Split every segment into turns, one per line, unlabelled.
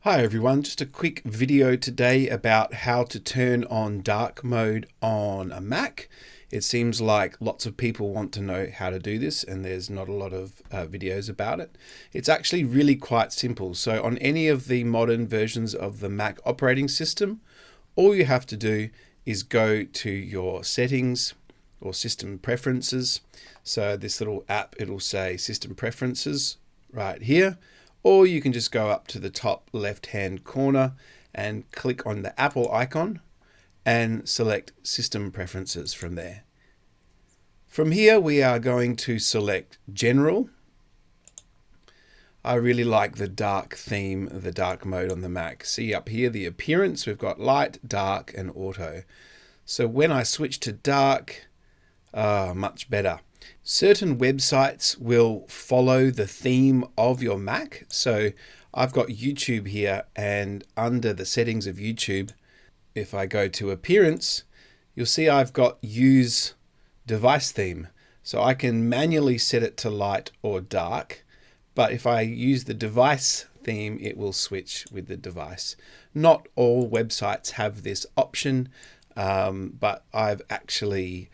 Hi everyone, just a quick video today about how to turn on dark mode on a Mac. It seems like lots of people want to know how to do this and there's not a lot of videos about it. It's actually really quite simple. So on any of the modern versions of the Mac operating system, all you have to do is go to your settings or system preferences. So this little app, it'll say system preferences right here. Or you can just go up to the top left-hand corner and click on the Apple icon and select System Preferences from there. From here, we are going to select General. I really like the dark theme, the dark mode on the Mac. See up here, the appearance, we've got light, dark, and auto. So when I switch to dark, much better. Certain websites will follow the theme of your Mac. So I've got YouTube here, and under the settings of YouTube, if I go to appearance, you'll see I've got use device theme. So I can manually set it to light or dark, but if I use the device theme, it will switch with the device. Not all websites have this option, but I've actually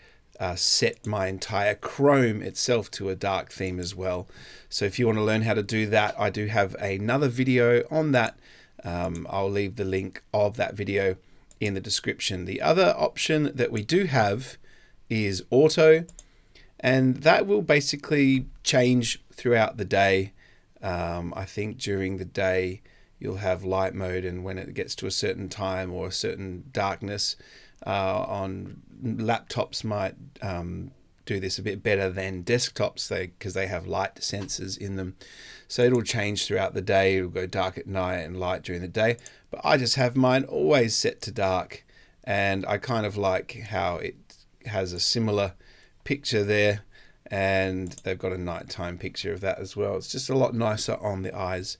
set my entire Chrome itself to a dark theme as well. So if you want to learn how to do that, I do have another video on that. I'll leave the link of that video in the description. The other option that we do have is auto, and that will basically change throughout the day. I think during the day you'll have light mode, and when it gets to a certain time or a certain darkness, on laptops might do this a bit better than desktops because they have light sensors in them. So it'll change throughout the day. It'll go dark at night and light during the day. But I just have mine always set to dark, and I kind of like how it has a similar picture there, and they've got a nighttime picture of that as well. It's just a lot nicer on the eyes.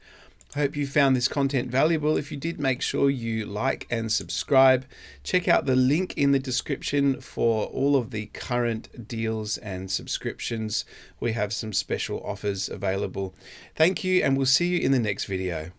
I hope you found this content valuable. If you did, make sure you like and subscribe. Check out the link in the description for all of the current deals and subscriptions. We have some special offers available. Thank you, and we'll see you in the next video.